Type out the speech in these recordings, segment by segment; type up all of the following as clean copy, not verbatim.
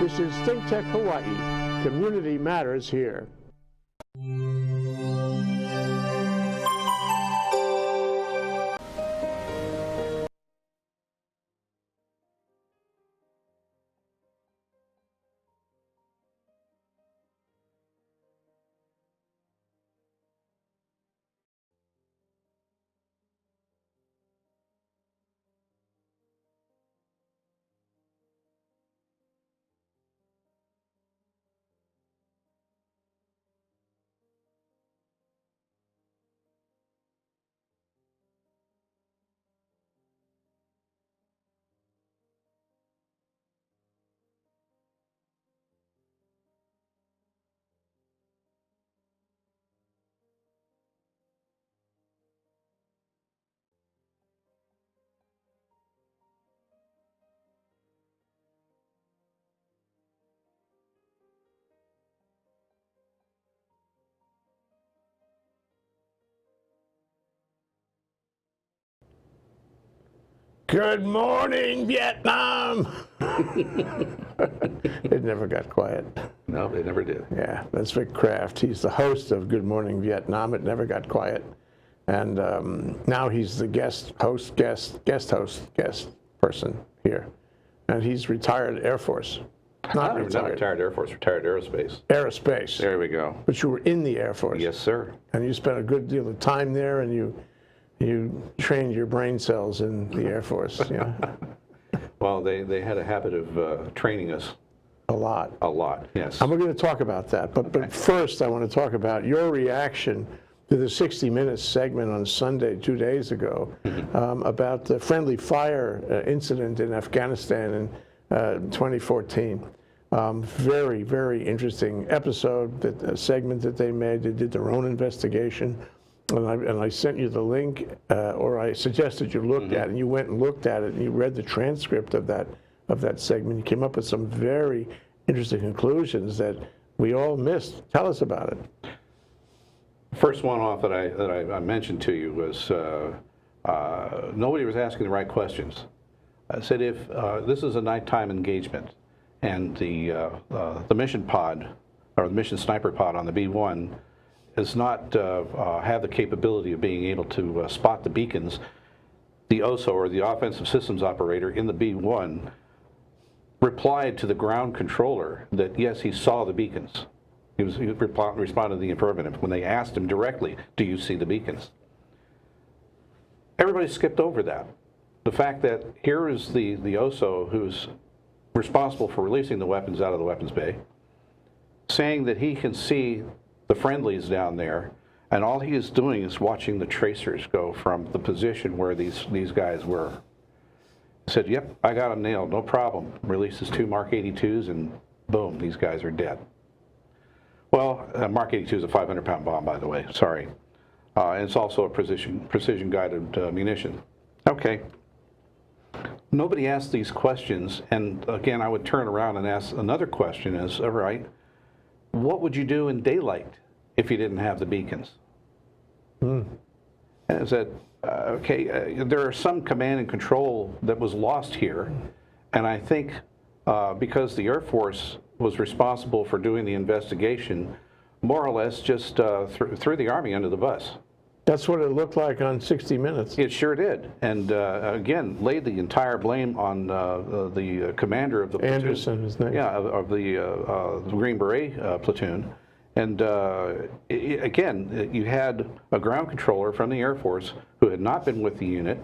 This is ThinkTech Hawaii. Community matters here. Good morning, Vietnam! It never got quiet. No, they never did. Yeah, that's Vic Craft. He's the host of Good Morning Vietnam. It never got quiet. And now he's the guest person here. And he's retired Air Force. Not retired Air Force, retired aerospace. Aerospace. There we go. But you were in the Air Force. Yes, sir. And you spent a good deal of time there, and you trained your brain cells in the Air Force. Yeah. Well, they had a habit of training us. A lot. A lot, yes. And we're going to talk about that. But first, I want to talk about your reaction to the 60 Minutes segment on Sunday, 2 days ago, about the friendly fire incident in Afghanistan in 2014. Very, very interesting episode, segment that they made. They did their own investigation. And I sent you the link, or I suggested you look at it, and you went and looked at it, and you read the transcript of that segment. You came up with some very interesting conclusions that we all missed. Tell us about it. First one off that I mentioned to you was nobody was asking the right questions. I said, if this is a nighttime engagement, and the mission pod, or the mission sniper pod on the B-1 does not have the capability of being able to spot the beacons, the OSO, or the offensive systems operator in the B-1, replied to the ground controller that yes, he saw the beacons. He responded to the affirmative when they asked him directly, do you see the beacons? Everybody skipped over that. The fact that here is the OSO who's responsible for releasing the weapons out of the weapons bay, saying that he can see the friendlies down there, and all he is doing is watching the tracers go from the position where these guys were. He said, yep, I got them nailed, no problem. Releases 2 Mark 82s, and boom, these guys are dead. Well, Mark 82 is a 500-pound bomb, by the way, sorry. And it's also a precision-guided munition. Okay. Nobody asked these questions, and again, I would turn around and ask another question is, all right, what would you do in daylight if you didn't have the beacons? And I said, okay, there are some command and control that was lost here, and I think because the Air Force was responsible for doing the investigation, more or less just threw the Army under the bus. That's what it looked like on 60 Minutes. It sure did, and again, laid the entire blame on the commander of the platoon. Anderson, his name. Yeah, of the Green Beret platoon. And again, you had a ground controller from the Air Force who had not been with the unit,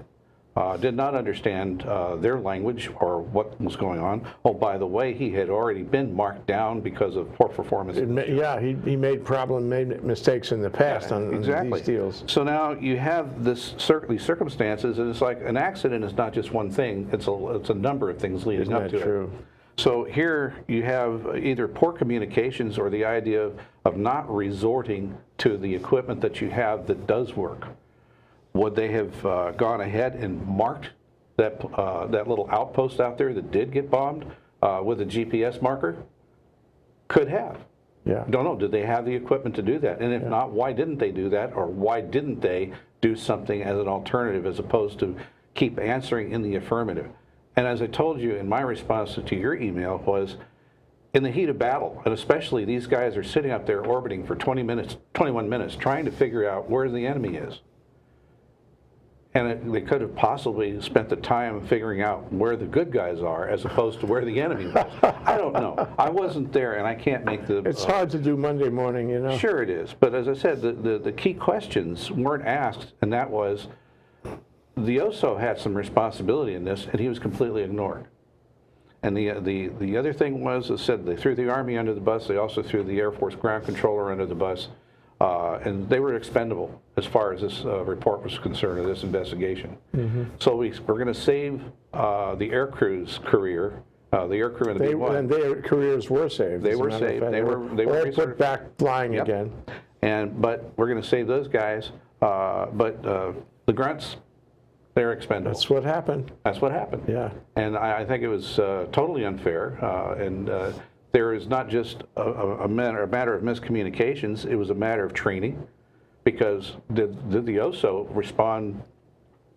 did not understand their language or what was going on. Oh, by the way, he had already been marked down because of poor performance. Yeah, he made mistakes in the past on these deals. So now you have these circumstances, and it's like an accident is not just one thing, it's a number of things leading up to it. Isn't that true? So here you have either poor communications or the idea of not resorting to the equipment that you have that does work. Would they have gone ahead and marked that little outpost out there that did get bombed with a GPS marker? Could have. Yeah. Don't know. Did they have the equipment to do that? And if not, why didn't they do that? Or why didn't they do something as an alternative as opposed to keep answering in the affirmative? And as I told you in my response to your email was, in the heat of battle, and especially these guys are sitting up there orbiting for 20 minutes, 21 minutes, trying to figure out where the enemy is. And they could have possibly spent the time figuring out where the good guys are as opposed to where the enemy was. I don't know. I wasn't there, and I can't make the... It's hard to do Monday morning, you know. Sure it is. But as I said, the key questions weren't asked, and that was, the OSO had some responsibility in this, and he was completely ignored. And the other thing was, as I said, they threw the Army under the bus. They also threw the Air Force ground controller under the bus. And they were expendable as far as this report was concerned, or this investigation. So we're going to save the air crew's career, the air crew in the B-1. And their careers were saved. They were saved. They were all put back flying again. But we're going to save those guys. But the grunts, they're expendable. That's what happened. That's what happened. Yeah. And I think it was totally unfair. There is not just a matter of miscommunications, it was a matter of training, because did the OSO respond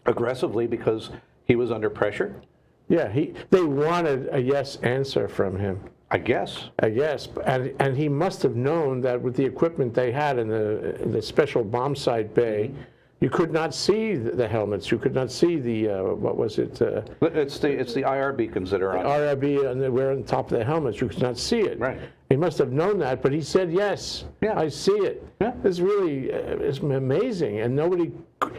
aggressively because he was under pressure? Yeah, they wanted a yes answer from him. I guess. And he must have known that with the equipment they had in the special bomb sight bay, you could not see the helmets. You could not see the what was it? It's the IR beacons that are on. IRB, and they were on top of the helmets. You could not see it. Right. He must have known that, but he said yes. Yeah. I see it. Yeah. It's really it's amazing, and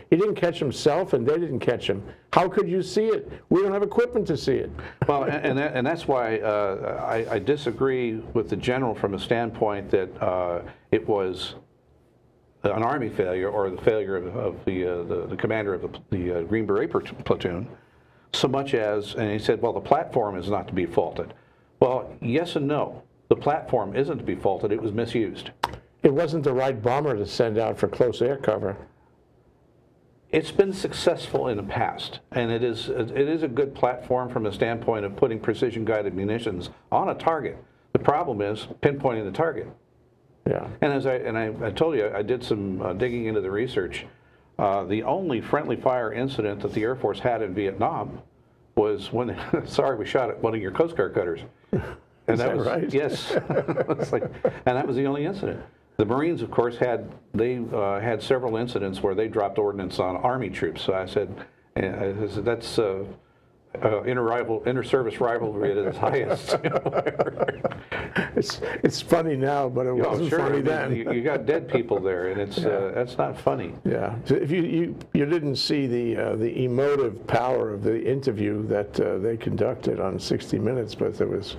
he didn't catch himself, and they didn't catch him. How could you see it? We don't have equipment to see it. Well, and that's why I disagree with the general from a standpoint that it was an Army failure, or the failure of the commander of the Green Beret platoon, so much as, and he said, well, the platform is not to be faulted. Well, yes and no. The platform isn't to be faulted. It was misused. It wasn't the right bomber to send out for close air cover. It's been successful in the past, and it is a good platform from a standpoint of putting precision-guided munitions on a target. The problem is pinpointing the target. Yeah. And as I told you, I did some digging into the research. The only friendly fire incident that the Air Force had in Vietnam was when, sorry, we shot at one of your Coast Guard cutters. And Is that was, right? Yes. And that was the only incident. The Marines, of course, had several incidents where they dropped ordnance on Army troops. So I said that's inter-service rivalry at its highest. It's funny now, but it wasn't funny then. You got dead people there, and it's that's not funny. Yeah. So if you didn't see the emotive power of the interview that they conducted on 60 Minutes, but there was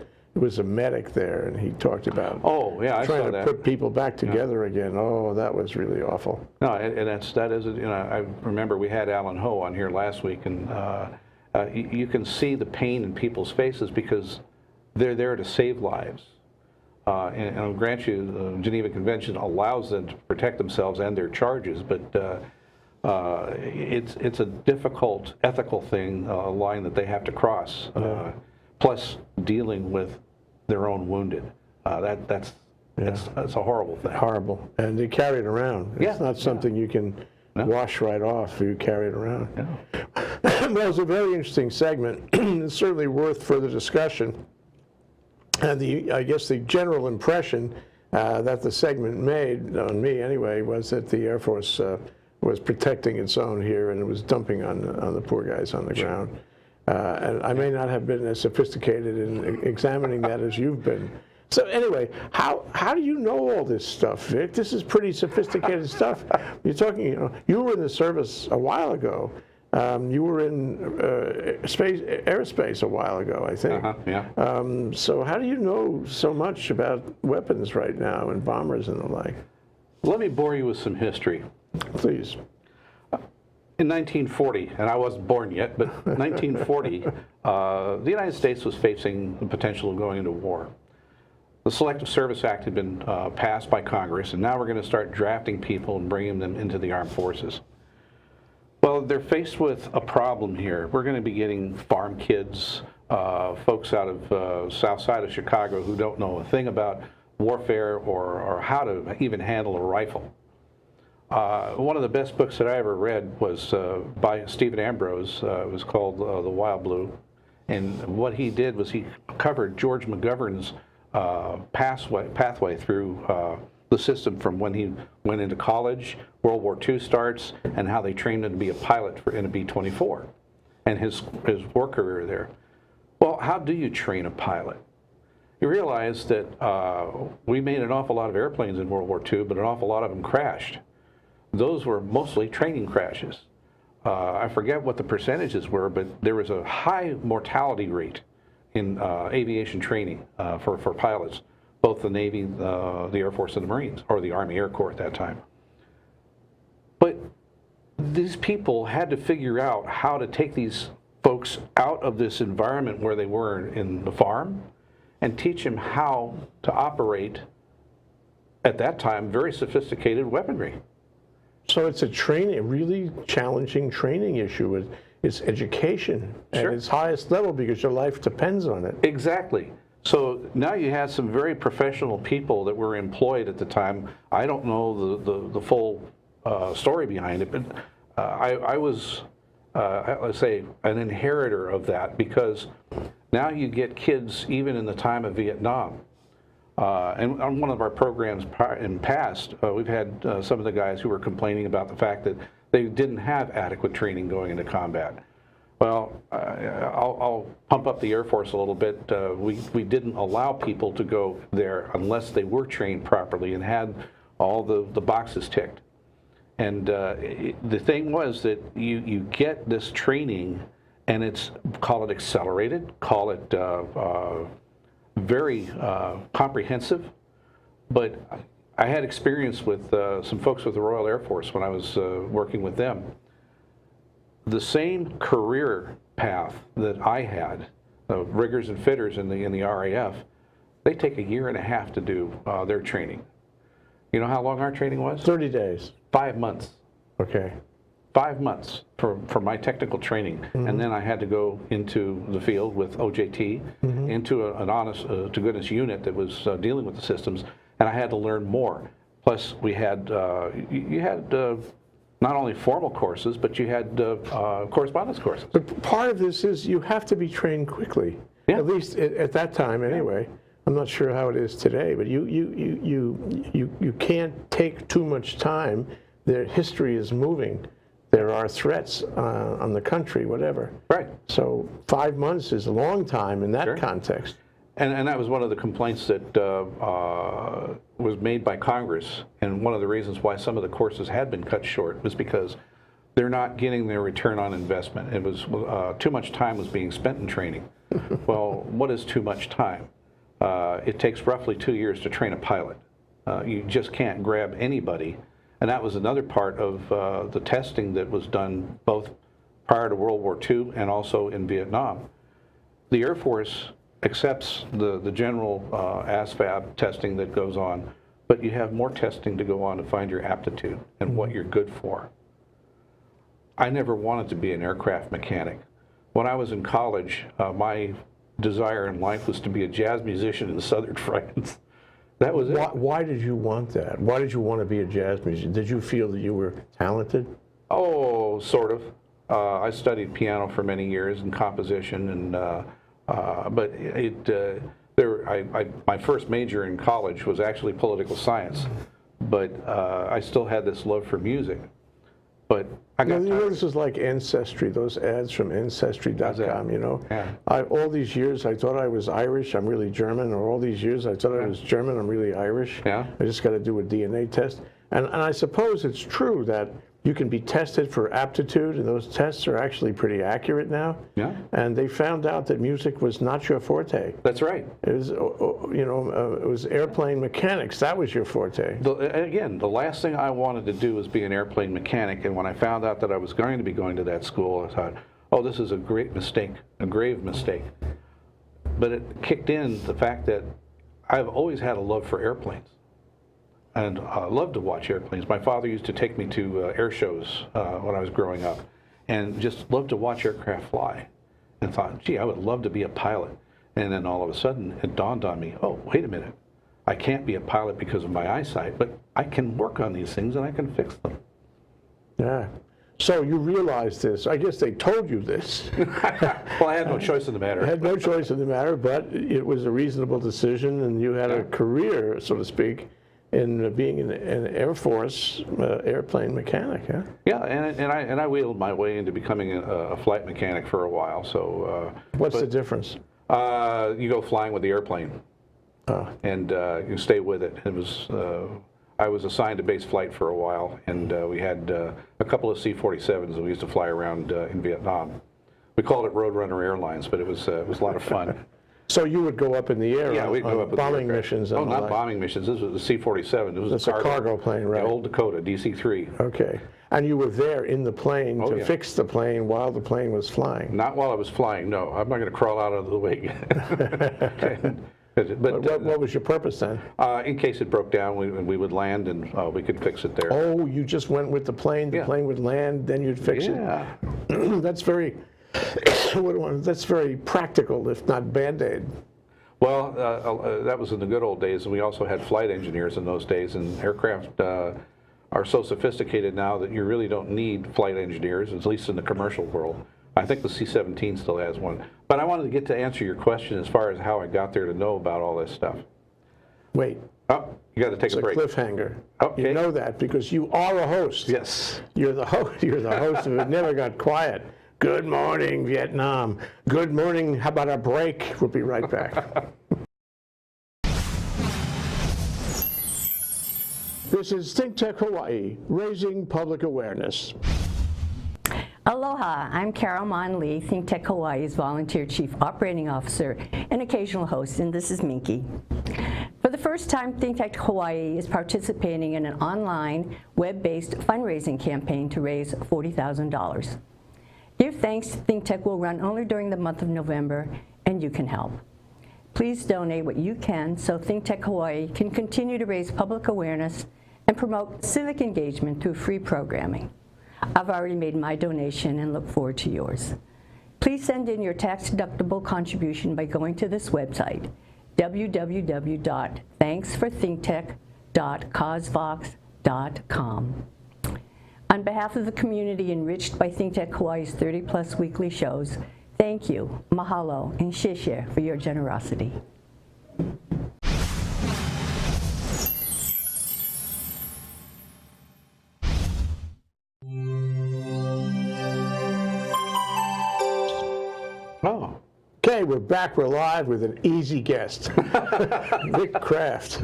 a medic there, and he talked about I trying saw to that. put people back together again. Oh, that was really awful. No, and that is I remember we had Alan Ho on here last week, and you can see the pain in people's faces because they're there to save lives. And I'll grant you, the Geneva Convention allows them to protect themselves and their charges, but it's a difficult ethical thing, a line that they have to cross. Plus dealing with their own wounded. That's a horrible thing. Horrible. And they carry it around. It's not something you can wash right off. You carry it around. Well, it was a very interesting segment. It's certainly worth further discussion. And I guess the general impression that the segment made, on me anyway, was that the Air Force was protecting its own here, and it was dumping on the poor guys on the ground. And I may not have been as sophisticated in examining that as you've been. So anyway, how do you know all this stuff, Vic? This is pretty sophisticated stuff. You're talking, you were in the service a while ago. You were in aerospace a while ago, I think. So how do you know so much about weapons right now and bombers and the like? Let me bore you with some history. Please. In 1940, and I wasn't born yet, but 1940, the United States was facing the potential of going into war. The Selective Service Act had been passed by Congress, and now we're going to start drafting people and bringing them into the armed forces. Well, they're faced with a problem here. We're going to be getting farm kids, folks out of south side of Chicago who don't know a thing about warfare or how to even handle a rifle. One of the best books that I ever read was by Stephen Ambrose. It was called The Wild Blue. And what he did was he covered George McGovern's pathway through the system from when he went into college, World War II starts, and how they trained him to be a pilot in a B-24, and his war career there. Well, how do you train a pilot? You realize that we made an awful lot of airplanes in World War II, but an awful lot of them crashed. Those were mostly training crashes. I forget what the percentages were, but there was a high mortality rate in aviation training for pilots, both the Navy, the Air Force, and the Marines, or the Army Air Corps at that time. But these people had to figure out how to take these folks out of this environment where they were in the farm and teach them how to operate, at that time, very sophisticated weaponry. So it's a really challenging training issue. It's education at its highest level because your life depends on it. Exactly. So now you had some very professional people that were employed at the time. I don't know the full story behind it, but I was, let's say, an inheritor of that, because now you get kids even in the time of Vietnam. And on one of our programs in past, we've had some of the guys who were complaining about the fact that they didn't have adequate training going into combat. Well, I'll pump up the Air Force a little bit. We didn't allow people to go there unless they were trained properly and had all the boxes ticked. And the thing was that you get this training, and it's, call it accelerated, call it very comprehensive. But I had experience with some folks with the Royal Air Force when I was working with them. The same career path that I had, riggers and fitters in the RAF, they take 1.5 years to do their training. You know how long our training was? 30 days. 5 months. Okay. 5 months for my technical training. Mm-hmm. And then I had to go into the field with OJT, mm-hmm. into an honest to goodness unit that was dealing with the systems, and I had to learn more. Plus, we had you had not only formal courses, but you had correspondence courses. But part of this is you have to be trained quickly. Yeah. At least at that time, anyway. Yeah. I'm not sure how it is today, but you can't take too much time. Their history is moving. There are threats on the country, whatever. Right. So 5 months is a long time in that context. And that was one of the complaints that was made by Congress, and one of the reasons why some of the courses had been cut short was because they're not getting their return on investment. It was too much time was being spent in training. Well, what is too much time? It takes roughly 2 years to train a pilot. You just can't grab anybody. And that was another part of the testing that was done both prior to World War II and also in Vietnam. The Air Force accepts the general ASVAB testing that goes on, but you have more testing to go on to find your aptitude and what you're good for. I never wanted to be an aircraft mechanic. When I was in college, my desire in life was to be a jazz musician in Southern France. That was it. Why did you want that? Why did you want to be a jazz musician? Did you feel that you were talented? Oh, sort of. I studied piano for many years and composition, and but my first major in college was actually political science, but I still had this love for music. But I got this is like Ancestry, those ads from Ancestry.com, you know. Yeah. All these years I thought I was Irish, I'm really German, or all these years I thought I was German, I'm really Irish. Yeah. I just got to do a DNA test. And I suppose it's true that you can be tested for aptitude, and those tests are actually pretty accurate now. Yeah. And they found out that music was not your forte. That's right. It was, it was airplane mechanics. That was your forte. Again, the last thing I wanted to do was be an airplane mechanic, and when I found out that I was going to be going to that school, I thought, oh, this is a great mistake, a grave mistake. But it kicked in the fact that I've always had a love for airplanes. And I love to watch airplanes. My father used to take me to air shows when I was growing up, and just loved to watch aircraft fly. And thought, gee, I would love to be a pilot. And then all of a sudden, it dawned on me, oh, wait a minute. I can't be a pilot because of my eyesight, but I can work on these things and I can fix them. Yeah. So you realized this. I guess they told you this. Well, I had no choice in the matter. I had no choice in the matter, but it was a reasonable decision, and you had a career, so to speak, in being an Air Force airplane mechanic. Huh? Yeah, and I wheeled my way into becoming a flight mechanic for a while. So What's the difference? you go flying with the airplane, and you stay with it. It was I was assigned to base flight for a while, and we had a couple of C-47s that we used to fly around in Vietnam. We called it Roadrunner Airlines, but it was a lot of fun. So you would go up in the air Yeah, we'd go up with bombing the missions? Oh, and the not like. bombing missions. This was the C-47. It was That's a cargo plane, right? The old Dakota, DC-3. Okay. And you were there in the plane to yeah. fix the plane while the plane was flying? Not while I was flying, no. I'm not going to crawl out of the wing. But What was your purpose then? in case it broke down, we would land and we could fix it there. Oh, you just went with the plane plane would land, then you'd fix Yeah. it? That's very, that's very practical, if not Band-Aid. Well, that was in the good old days, and we also had flight engineers in those days, and aircraft are so sophisticated now that you really don't need flight engineers, at least in the commercial world. I think the C-17 still has one. But I wanted to get to answer your question as far as how I got there to know about all this stuff. Wait, Oh, you got to take it's a a break. cliffhanger. Okay. You know that because you are a host. Yes. You're the host. You're the host of It Never Got Quiet. Good morning, Vietnam. Good morning. How about a break? We'll be right back. This is ThinkTech Hawaii, raising public awareness. Aloha, I'm Carol Mon Lee, ThinkTech Hawaii's Volunteer Chief Operating Officer and occasional host, and this is Minky. For the first time, ThinkTech Hawaii is participating in an online, web-based fundraising campaign to raise $40,000. Give Thanks to ThinkTech will run only during the month of November, and you can help. Please donate what you can so ThinkTech Hawaii can continue to raise public awareness and promote civic engagement through free programming. I've already made my donation and look forward to yours. Please send in your tax-deductible contribution by going to this website, www.thanksforthinkTech.causevox.com. On behalf of the community enriched by ThinkTech Hawaii's 30-plus weekly shows, thank you, mahalo, and sheshe for your generosity. Oh. Okay, we're back. We're live with an easy guest, Vic Craft.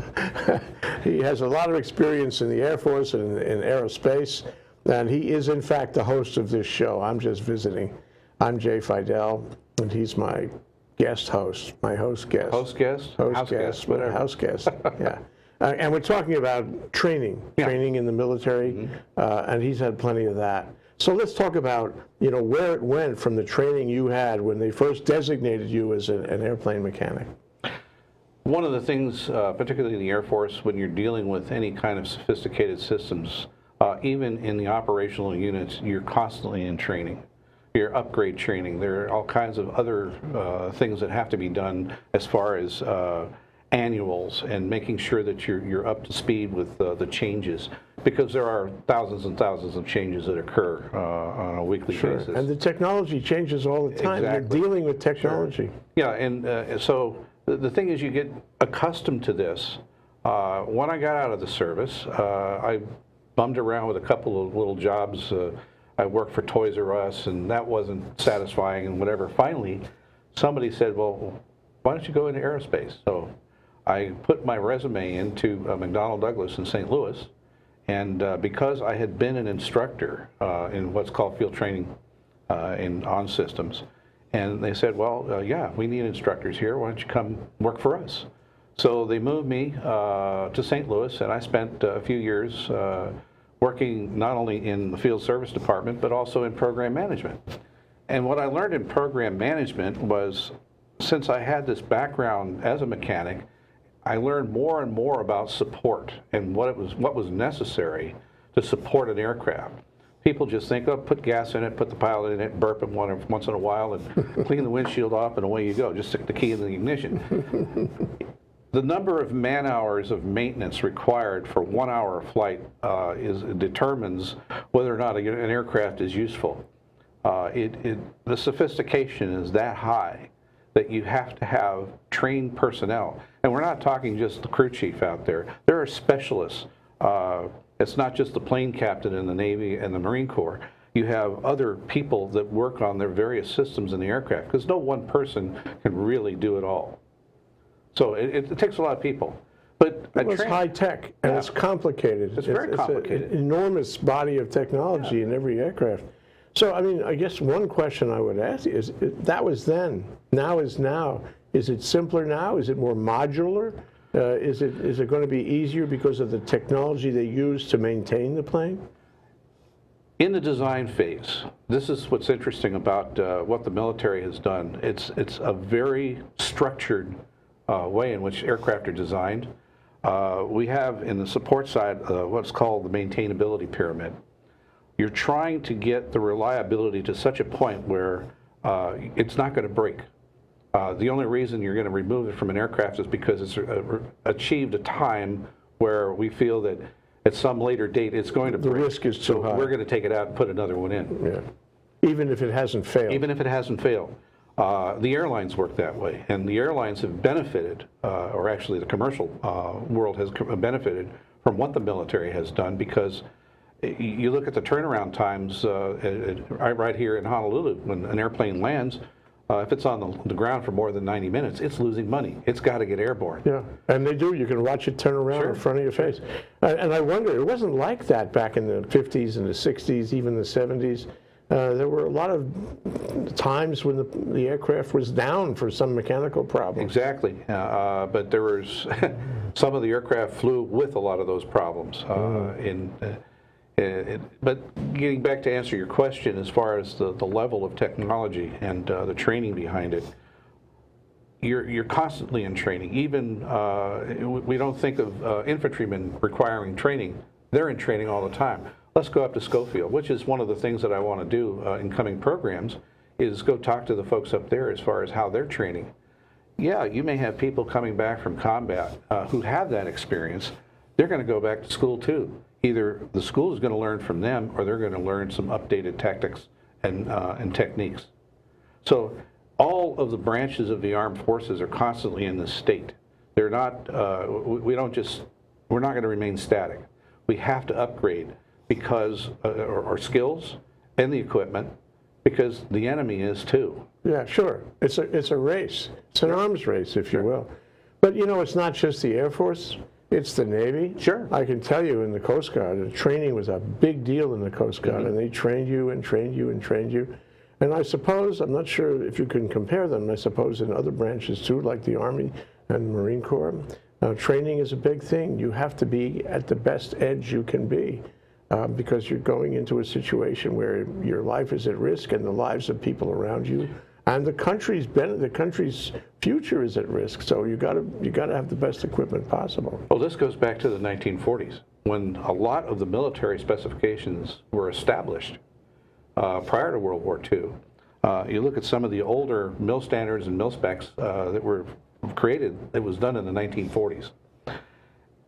He has a lot of experience in the Air Force and in aerospace, and he is, in fact, the host of this show. I'm just visiting. I'm Jay Fidell, and he's my guest host, my host guest. Host guest? Host House guest, whatever. house guest, yeah. And we're talking about training in the military, and he's had plenty of that. So let's talk about, where it went from the training you had when they first designated you as an airplane mechanic. One of the things, particularly in the Air Force, when you're dealing with any kind of sophisticated systems, even in the operational units, you're constantly in training. You're upgrade training. There are all kinds of other things that have to be done as far as annuals and making sure that you're up to speed with the changes, because there are thousands and thousands of changes that occur on a weekly basis. And the technology changes all the time. Exactly. You're dealing with technology. Yeah, and so the thing is, you get accustomed to this. When I got out of the service, I bummed around with a couple of little jobs. I worked for Toys R Us, and that wasn't satisfying and whatever. Finally, somebody said, well, why don't you go into aerospace? So I put my resume into McDonnell Douglas in St. Louis, and because I had been an instructor in what's called field training on systems, and they said, well, yeah, we need instructors here. Why don't you come work for us? So they moved me to St. Louis, and I spent a few years working not only in the field service department, but also in program management. And what I learned in program management was, since I had this background as a mechanic, I learned more and more about support and what was necessary to support an aircraft. People just think, oh, put gas in it, put the pilot in it, burp him once in a while, and clean the windshield off, and away you go. Just stick the key in the ignition. the number of man hours of maintenance required for 1 hour of flight determines whether or not an aircraft is useful. The sophistication is that high that you have to have trained personnel. And we're not talking just the crew chief out there. There are specialists. It's not just the plane captain in the Navy and the Marine Corps. You have other people that work on their various systems in the aircraft, because no one person can really do it all. So it takes a lot of people. But it's high tech, and it's complicated. It's very complicated. It's an enormous body of technology in every aircraft. So, I mean, I guess one question I would ask is, that was then, now is now. Is it simpler now? Is it more modular? Is it going to be easier because of the technology they use to maintain the plane? In the design phase, this is what's interesting about what the military has done. It's a very structured way in which aircraft are designed. We have in the support side what's called the maintainability pyramid. You're trying to get the reliability to such a point where it's not going to break. The only reason you're going to remove it from an aircraft is because it's achieved a time where we feel that at some later date it's going to break. The risk is too high. We're going to take it out and put another one in. Yeah. Even if it hasn't failed. Even if it hasn't failed. The airlines work that way, and the airlines have benefited, or actually the commercial world has benefited from what the military has done, because you look at the turnaround times right here in Honolulu. When an airplane lands, if it's on the ground for more than 90 minutes, it's losing money. It's got to get airborne. Yeah, and they do. You can watch it turn around in front of your face. And I wonder, it wasn't like that back in the 50s and the 60s, even the 70s. There were a lot of times when the aircraft was down for some mechanical problem. Exactly, but there was some of the aircraft flew with a lot of those problems. But getting back to answer your question, as far as the level of technology and the training behind it, you're constantly in training. Even we don't think of infantrymen requiring training. They're in training all the time. Let's go up to Schofield, which is one of the things that I want to do in coming programs, is go talk to the folks up there as far as how they're training. Yeah, you may have people coming back from combat who have that experience. They're going to go back to school too. Either the school is going to learn from them, or they're going to learn some updated tactics and techniques. So all of the branches of the armed forces are constantly in this state. They're not, we're not going to remain static. We have to upgrade because our skills and the equipment, because the enemy is too. Yeah, sure. It's a race. It's an arms race, if you will. But you know, it's not just the Air Force. It's the Navy. Sure. I can tell you in the Coast Guard, the training was a big deal in the Coast Guard, and they trained you and trained you and trained you. And I suppose, I'm not sure if you can compare them, I suppose in other branches too, like the Army and Marine Corps, training is a big thing. You have to be at the best edge you can be because you're going into a situation where your life is at risk and the lives of people around you. And the country's future is at risk, so you got to have the best equipment possible. Well, this goes back to the 1940s, when a lot of the military specifications were established prior to World War II. You look at some of the older mill standards and mill specs that were created. It was done in the 1940s.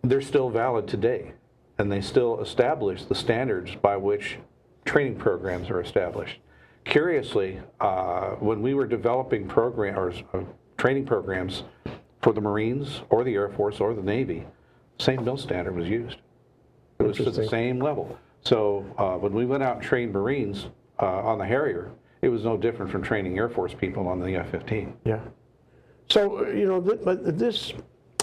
They're still valid today, and they still establish the standards by which training programs are established. Curiously, when we were developing training programs for the Marines or the Air Force or the Navy, same mill standard was used. It was to the same level. So when we went out and trained Marines on the Harrier, it was no different from training Air Force people on the F-15. Yeah. So, you know, this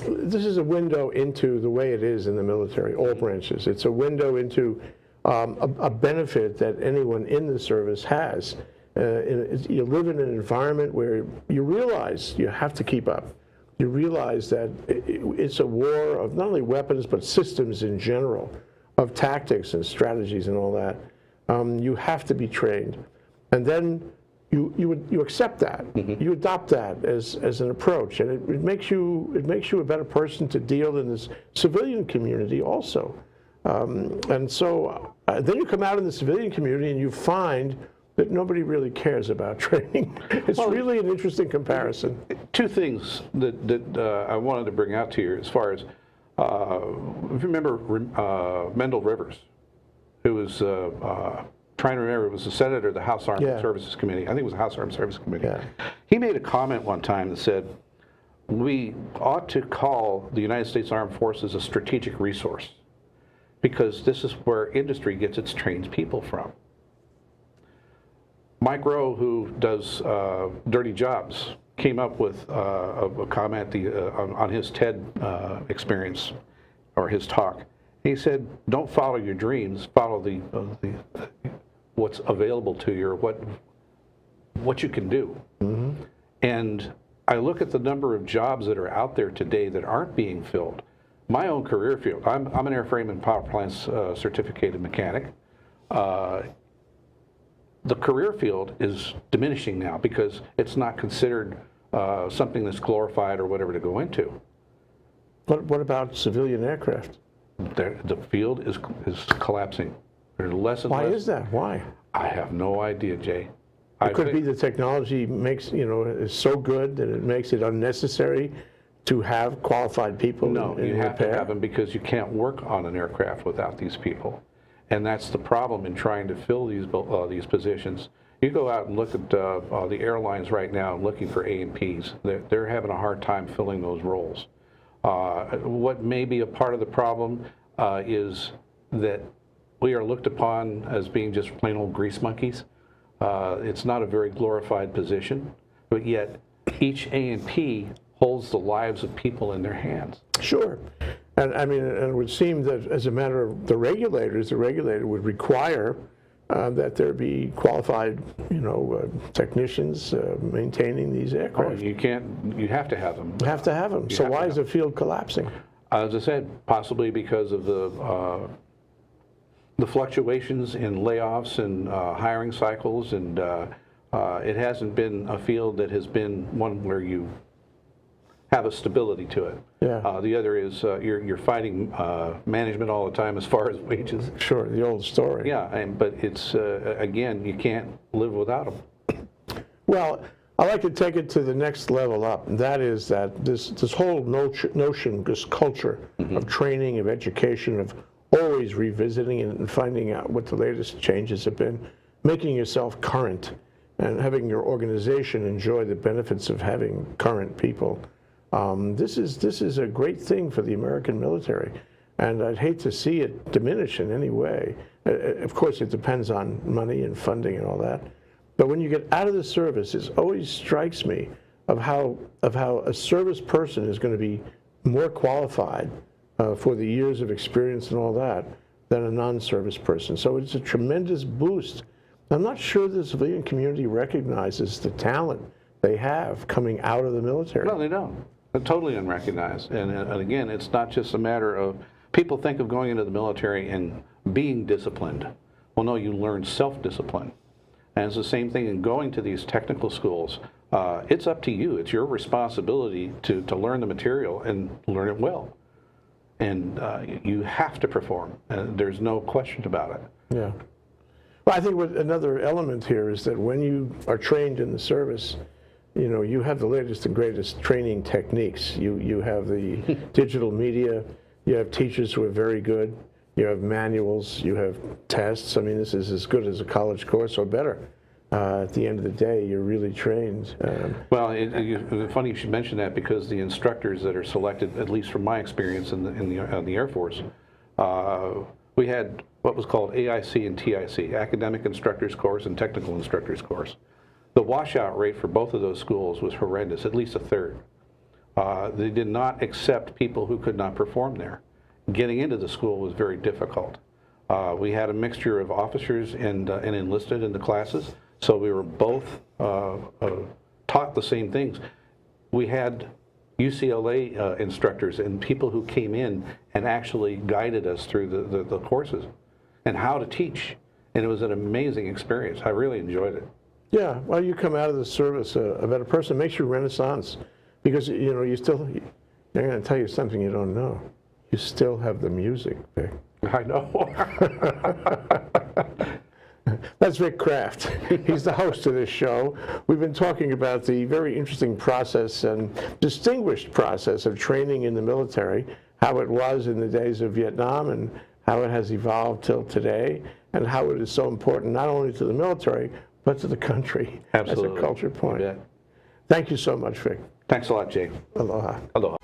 is a window into the way it is in the military, all branches. It's a window into a benefit that anyone in the service has. You live in an environment where you realize you have to keep up. You realize that it's a war of not only weapons, but systems in general, of tactics and strategies and all that. You have to be trained. And then you accept that. You adopt that as an approach, and it makes you a better person to deal in this civilian community also. And so then you come out in the civilian community and you find that nobody really cares about training. It's really an interesting comparison. Two things that I wanted to bring out to you as far as, if you remember Mendel Rivers, who was trying to remember, it was the senator of the House Armed Services Committee. I think it was the House Armed Services Committee. Yeah. He made a comment one time that said, we ought to call the United States Armed Forces a strategic resource because this is where industry gets its trained people from. Mike Rowe, who does Dirty Jobs, came up with a comment on his TED experience or his talk. He said, "Don't follow your dreams, follow the what's available to you, or what you can do." Mm-hmm. And I look at the number of jobs that are out there today that aren't being filled. My own career field, I'm an airframe and power plants certificated mechanic. The career field is diminishing now because it's not considered something that's glorified or whatever to go into. What about civilian aircraft? The field is collapsing. There's less and Why less. is that? Why? I have no idea, Jay. It could be the technology is so good that it makes it unnecessary to have qualified people. No, in you have to repair? have them because you can't work on an aircraft without these people. And that's the problem in trying to fill these positions. You go out and look at the airlines right now looking for A&Ps. They're having a hard time filling those roles. What may be a part of the problem is that we are looked upon as being just plain old grease monkeys. It's not a very glorified position, but yet each A&P holds the lives of people in their hands. Sure. And I mean, it would seem that as a matter of the regulator would require that there be qualified, technicians maintaining these aircraft. You have to have them. You have to have them. So why is the field collapsing? As I said, possibly because of the fluctuations in layoffs and hiring cycles, and it hasn't been a field that has been one where you have a stability to it. Yeah. The other is you're fighting management all the time as far as wages. Sure, the old story. Yeah, but it's again, you can't live without them. Well, I like to take it to the next level up, and that is that this whole notion, this culture of training, of education, of always revisiting it and finding out what the latest changes have been, making yourself current, and having your organization enjoy the benefits of having current people. This is a great thing for the American military, and I'd hate to see it diminish in any way. Of course, it depends on money and funding and all that. But when you get out of the service, it always strikes me of how a service person is going to be more qualified for the years of experience and all that than a non-service person. So it's a tremendous boost. I'm not sure the civilian community recognizes the talent they have coming out of the military. No, they don't. They're totally unrecognized. And again, it's not just a matter of people think of going into the military and being disciplined. Well, no, you learn self-discipline. And it's the same thing in going to these technical schools. It's up to you. It's your responsibility to learn the material and learn it well. And you have to perform. There's no question about it. Yeah. Well, I think another element here is that when you are trained in the service, you have the latest and greatest training techniques. You have the digital media. You have teachers who are very good. You have manuals. You have tests. I mean, this is as good as a college course or better. At the end of the day, you're really trained. Well, it's funny you should mention that because the instructors that are selected, at least from my experience in the Air Force, we had what was called AIC and TIC, Academic Instructors Course and Technical Instructors Course. The washout rate for both of those schools was horrendous, at least a third. They did not accept people who could not perform there. Getting into the school was very difficult. We had a mixture of officers and enlisted in the classes, so we were both taught the same things. We had UCLA instructors and people who came in and actually guided us through the courses and how to teach, and it was an amazing experience. I really enjoyed it. Yeah, well, you come out of the service a better person. It makes you Renaissance, because you still. I'm going to tell you something you don't know. You still have the music, Vic. I know. That's Vic Craft. He's the host of this show. We've been talking about the very interesting process and distinguished process of training in the military, how it was in the days of Vietnam and how it has evolved till today, and how it is so important not only to the military, but to the country. Absolutely. As a culture point. You bet. Thank you so much, Vic. Thanks a lot, Jay. Aloha. Aloha.